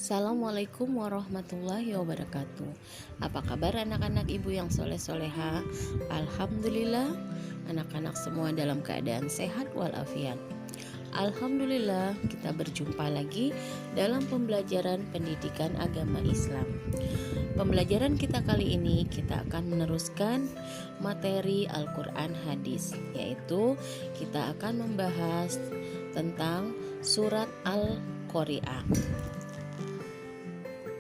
Assalamualaikum warahmatullahi wabarakatuh. Apa kabar anak-anak ibu yang soleh-soleha? Alhamdulillah, anak-anak semua dalam keadaan sehat walafiat. Alhamdulillah, kita berjumpa lagi dalam pembelajaran pendidikan agama Islam. Pembelajaran kita kali ini kita akan meneruskan materi Al-Quran Hadis, yaitu kita akan membahas tentang surat Al-Qari'ah.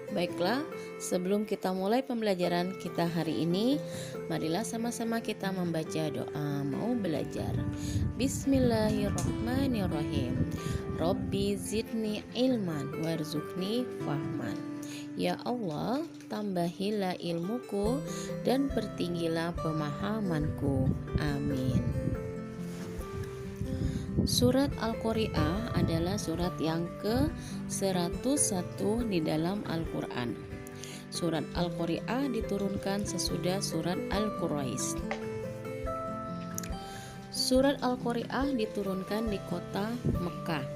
Baiklah, sebelum kita mulai pembelajaran kita hari ini, marilah sama-sama kita membaca doa mau belajar. Bismillahirrahmanirrahim. Rabbi zidni ilman warzuqni fahman. Ya Allah, tambahilah ilmuku dan pertinggilah pemahamanku. Amin. Surat Al-Qari'ah adalah surat yang ke-101 di dalam Al-Quran. Surat Al-Qari'ah diturunkan sesudah surat Al-Quraish. Surat Al-Qari'ah diturunkan di kota Mekah.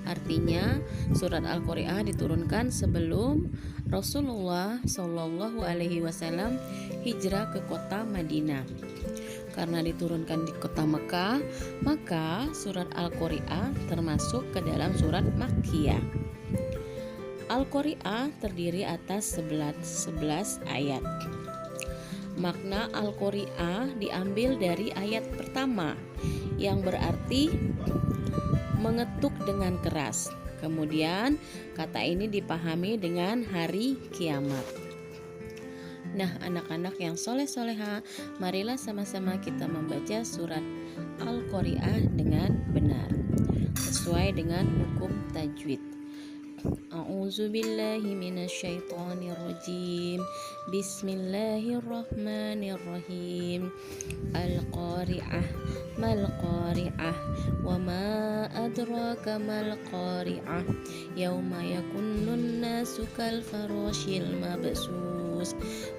Artinya, surat Al-Qari'ah diturunkan sebelum Rasulullah SAW hijrah ke kota Madinah. Karena diturunkan di kota Mekah, maka surat Al-Qari'ah termasuk ke dalam surat Makkiyah. Al-Qari'ah terdiri atas 11 ayat. Makna Al-Qari'ah diambil dari ayat pertama yang berarti mengetuk dengan keras. Kemudian kata ini dipahami dengan hari kiamat. Nah, anak-anak yang soleh-soleha, marilah sama-sama kita membaca surat Al-Qari'ah dengan benar, sesuai dengan hukum tajwid. A'udzubillahi minasyaitonirrajim. Bismillahirrahmanirrahim. Al-Qari'ah mal Qari'ah wa ma adraka mal Qari'ah yauma yakunnun nasu kal farashil mabsus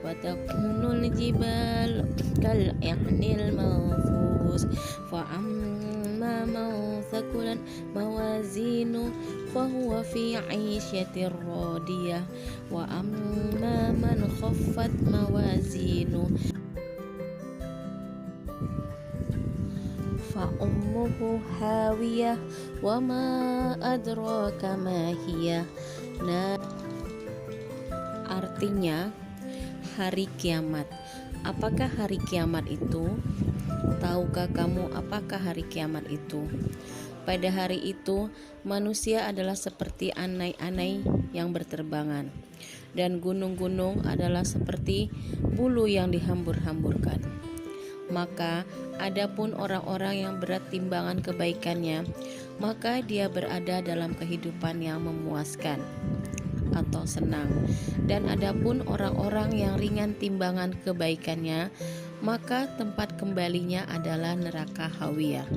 wa takunul jibal kal ihnil manfus fa amma man thaqulat mawazinu fahuwa fi 'isyatir radiyah wa amma man khaffat mawazinu fa ummuhu hawiyah wa ma adraka ma hiya. Nah, artinya hari kiamat. Apakah hari kiamat itu? Tahukah kamu apakah hari kiamat itu? Pada hari itu, manusia adalah seperti anai-anai yang berterbangan, dan gunung-gunung adalah seperti bulu yang dihambur-hamburkan. Maka, adapun orang-orang yang berat timbangan kebaikannya, maka dia berada dalam kehidupan yang memuaskan atau senang. Dan adapun orang-orang yang ringan timbangan kebaikannya, maka tempat kembalinya adalah neraka hawiyah.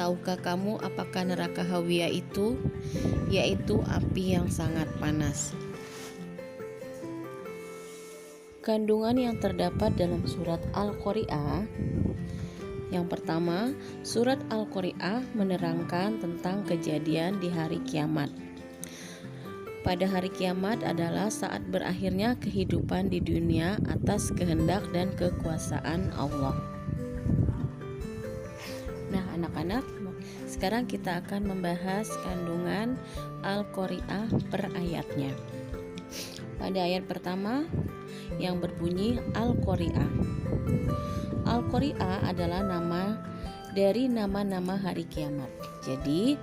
Tahukah kamu apakah neraka hawiyah itu? Yaitu api yang sangat panas. Kandungan yang terdapat dalam surat Al-Qari'ah. Yang pertama, surat Al-Qari'ah menerangkan tentang kejadian di hari kiamat. Pada hari kiamat adalah saat berakhirnya kehidupan di dunia atas kehendak dan kekuasaan Allah. Nah, anak-anak, sekarang kita akan membahas kandungan Al-Qari'ah per ayatnya. Pada ayat pertama yang berbunyi Al-Qari'ah. Al-Qari'ah adalah nama dari nama-nama hari kiamat. Jadi,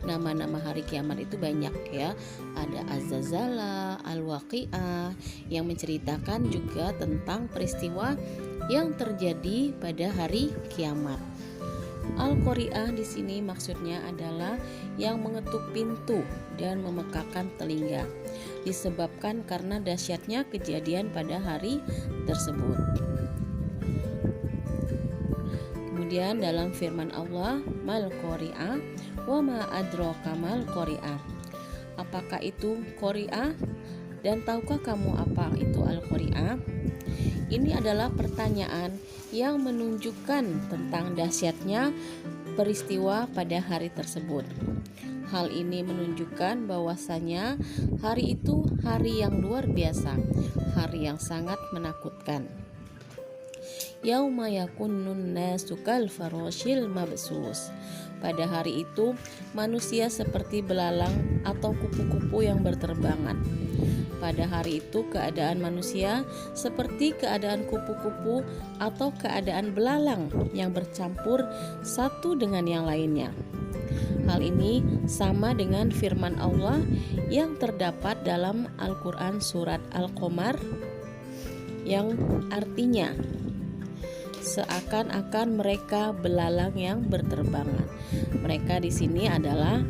nama-nama hari kiamat itu banyak ya. Ada Az-Zalzalah, Al-Waqi'ah yang menceritakan juga tentang peristiwa yang terjadi pada hari kiamat. Al-Qari'ah di sini maksudnya adalah yang mengetuk pintu dan memekakan telinga, disebabkan karena dahsyatnya kejadian pada hari tersebut. Kemudian dalam firman Allah, mal Qari'ah wa ma adraka mal Qari'ah. Apakah itu Qari'ah? Dan tahukah kamu apa itu Al-Qari'ah? Ini adalah pertanyaan yang menunjukkan tentang dahsyatnya peristiwa pada hari tersebut. Hal ini menunjukkan bahwasanya hari itu hari yang luar biasa, hari yang sangat menakutkan. Yauma yakunnun nasu kal farashil mabsus. Pada hari itu manusia seperti belalang atau kupu-kupu yang berterbangan. Pada hari itu keadaan manusia seperti keadaan kupu-kupu atau keadaan belalang yang bercampur satu dengan yang lainnya. Hal ini sama dengan firman Allah yang terdapat dalam Al-Quran surat Al-Qamar yang artinya seakan-akan mereka belalang yang berterbangan. Mereka di sini adalah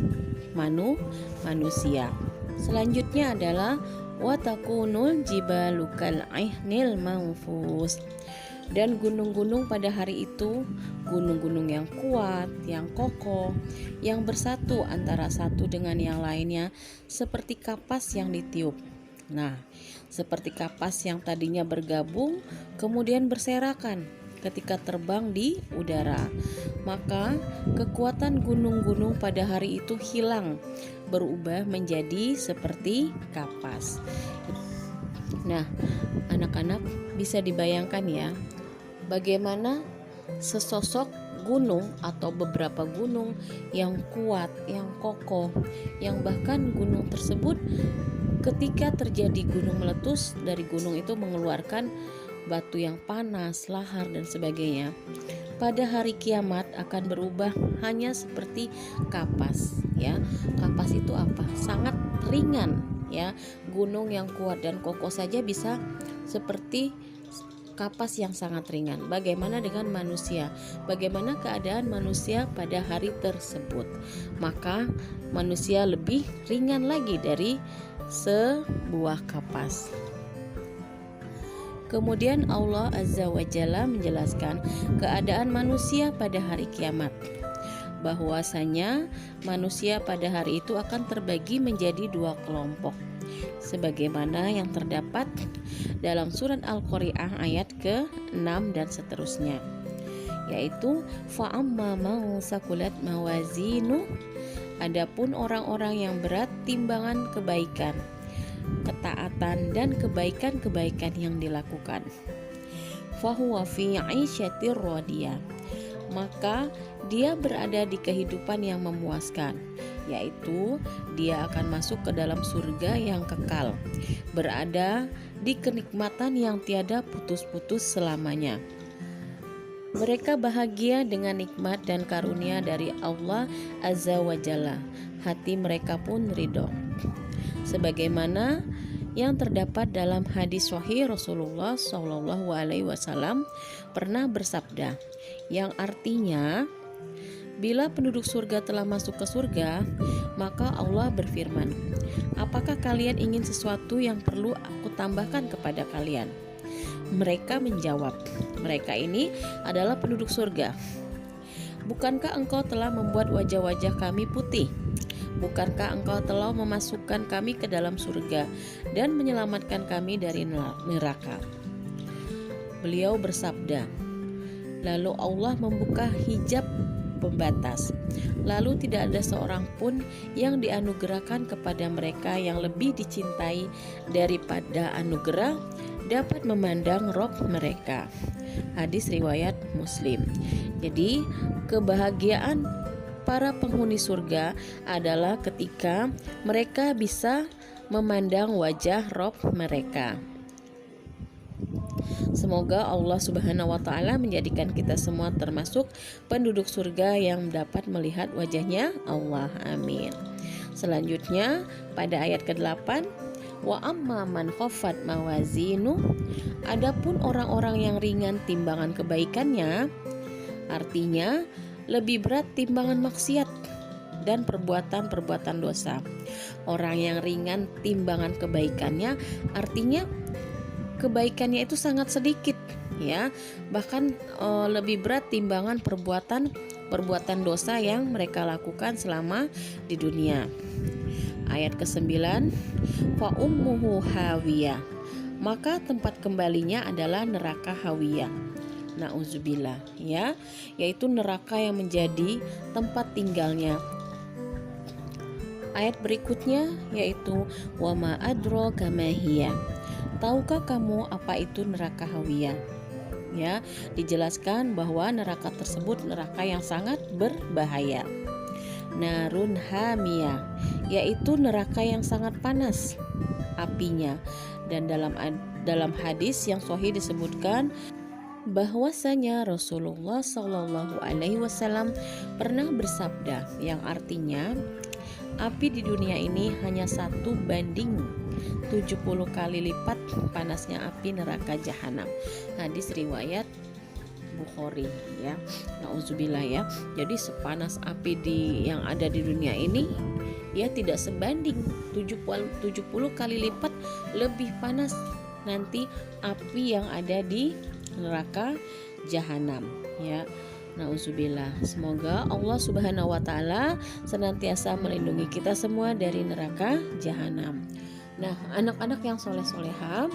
manusia. Selanjutnya adalah watakunul jibalu kal ihnil manfus. Dan gunung-gunung pada hari itu, gunung-gunung yang kuat, yang kokoh, yang bersatu antara satu dengan yang lainnya, seperti kapas yang ditiup. Nah, seperti kapas yang tadinya bergabung, kemudian berserakan ketika terbang di udara. Maka kekuatan gunung-gunung pada hari itu hilang, berubah menjadi seperti kapas. Nah, anak-anak bisa dibayangkan ya, bagaimana sesosok gunung atau beberapa gunung yang kuat, yang kokoh, yang bahkan gunung tersebut ketika terjadi gunung meletus, dari gunung itu mengeluarkan batu yang panas, lahar dan sebagainya. Pada hari kiamat akan berubah hanya seperti kapas, ya. Kapas itu apa? Sangat ringan, ya. Gunung yang kuat dan kokoh saja bisa seperti kapas yang sangat ringan. Bagaimana dengan manusia? Bagaimana keadaan manusia pada hari tersebut? Maka manusia lebih ringan lagi dari sebuah kapas. Kemudian Allah Azza wa Jalla menjelaskan keadaan manusia pada hari kiamat, bahwasanya manusia pada hari itu akan terbagi menjadi dua kelompok, sebagaimana yang terdapat dalam surat Al-Qari'ah ayat ke-6 dan seterusnya, yaitu fa'amma man sakulat mawazinu, adapun orang-orang yang berat timbangan kebaikan, ketaatan dan kebaikan-kebaikan yang dilakukan, fahuwa fi 'isyatir radiyah, maka dia berada di kehidupan yang memuaskan, yaitu dia akan masuk ke dalam surga yang kekal, berada di kenikmatan yang tiada putus-putus selamanya. Mereka bahagia dengan nikmat dan karunia dari Allah Azza wa Jalla, hati mereka pun ridho. Sebagaimana yang terdapat dalam hadis sahih Rasulullah SAW pernah bersabda, yang artinya, bila penduduk surga telah masuk ke surga, maka Allah berfirman, apakah kalian ingin sesuatu yang perlu aku tambahkan kepada kalian? Mereka menjawab, mereka ini adalah penduduk surga. Bukankah engkau telah membuat wajah-wajah kami putih? Bukankah engkau telah memasukkan kami ke dalam surga dan menyelamatkan kami dari neraka? Beliau bersabda, lalu Allah membuka hijab pembatas, lalu tidak ada seorang pun yang dianugerahkan kepada mereka yang lebih dicintai daripada anugerah dapat memandang Rob mereka. Hadis riwayat Muslim. Jadi kebahagiaan para penghuni surga adalah ketika mereka bisa memandang wajah Rob mereka. Semoga Allah Subhanahu wa Ta'ala menjadikan kita semua termasuk penduduk surga yang dapat melihat wajahnya Allah. Amin. Selanjutnya pada ayat ke-8, wa amma man khaffat mawazinu, adapun orang-orang yang ringan timbangan kebaikannya, artinya lebih berat timbangan maksiat dan perbuatan-perbuatan dosa. Orang yang ringan timbangan kebaikannya, artinya kebaikannya itu sangat sedikit, ya. Bahkan lebih berat timbangan perbuatan dosa yang mereka lakukan selama di dunia. Ayat ke-9, fa ummuhu hawiyah, maka tempat kembalinya adalah neraka hawiyah. Nauzubillah, ya, yaitu neraka yang menjadi tempat tinggalnya Ayat berikutnya yaitu wa ma adraka ma hiya. Tahukah kamu apa itu neraka hawiyah? Ya, dijelaskan bahwa neraka tersebut neraka yang sangat berbahaya. Narun hamiyah, yaitu neraka yang sangat panas apinya. Dan dalam hadis yang sahih disebutkan bahwasanya Rasulullah Shallallahu Alaihi Wasallam pernah bersabda, yang artinya api di dunia ini hanya 1/70 kali lipat panasnya api neraka jahanam. Hadis riwayat Bukhari, ya. Nauzubillah, ya. Jadi sepanas api yang ada di dunia ini, ya, tidak sebanding 70 kali lipat lebih panas nanti api yang ada di neraka jahanam, ya. Nauzubillah. Semoga Allah Subhanahu wa taala senantiasa melindungi kita semua dari neraka jahanam. Nah, anak-anak yang soleh-soleha,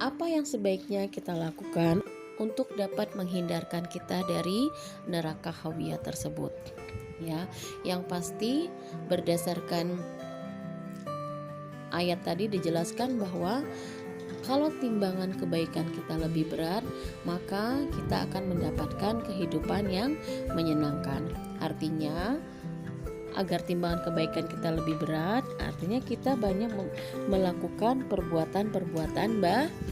apa yang sebaiknya kita lakukan untuk dapat menghindarkan kita dari neraka hawiyah tersebut? Ya, yang pasti berdasarkan ayat tadi dijelaskan bahwa kalau timbangan kebaikan kita lebih berat, maka kita akan mendapatkan kehidupan yang menyenangkan. Artinya, agar timbangan kebaikan kita lebih berat, artinya kita banyak melakukan perbuatan-perbuatan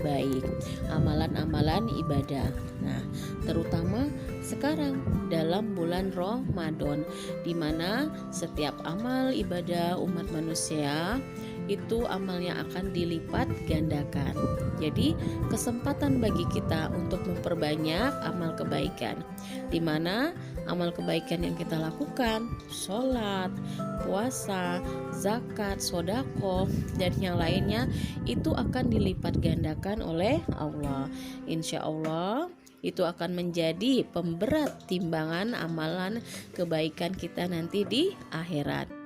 baik, amalan-amalan ibadah. Nah, terutama sekarang dalam bulan Ramadan, di mana setiap amal ibadah umat manusia itu amalnya akan dilipat gandakan. Jadi kesempatan bagi kita untuk memperbanyak amal kebaikan, di mana amal kebaikan yang kita lakukan, sholat, puasa, zakat, sodako, dan yang lainnya itu akan dilipat gandakan oleh Allah. Insya Allah itu akan menjadi pemberat timbangan amalan kebaikan kita nanti di akhirat.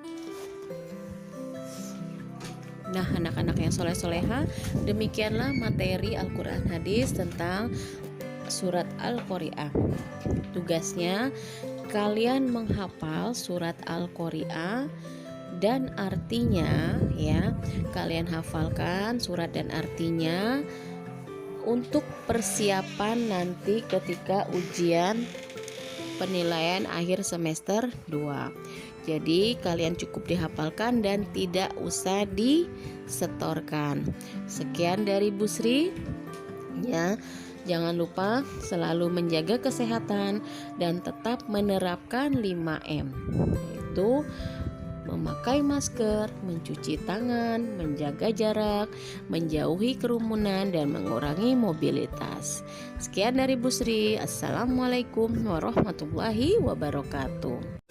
Nah, anak-anak yang soleh-soleha, demikianlah materi Al-Quran hadis tentang surat Al-Qari'ah. Tugasnya kalian menghafal surat Al-Qari'ah dan artinya, ya. Kalian hafalkan surat dan artinya untuk persiapan nanti ketika ujian penilaian akhir semester 2. Jadi kalian cukup dihafalkan dan tidak usah disetorkan. Sekian dari Bu Sri, ya. Jangan lupa selalu menjaga kesehatan dan tetap menerapkan 5M, yaitu memakai masker, mencuci tangan, menjaga jarak, menjauhi kerumunan, dan mengurangi mobilitas. Sekian dari Bu Sri. Assalamualaikum warahmatullahi wabarakatuh.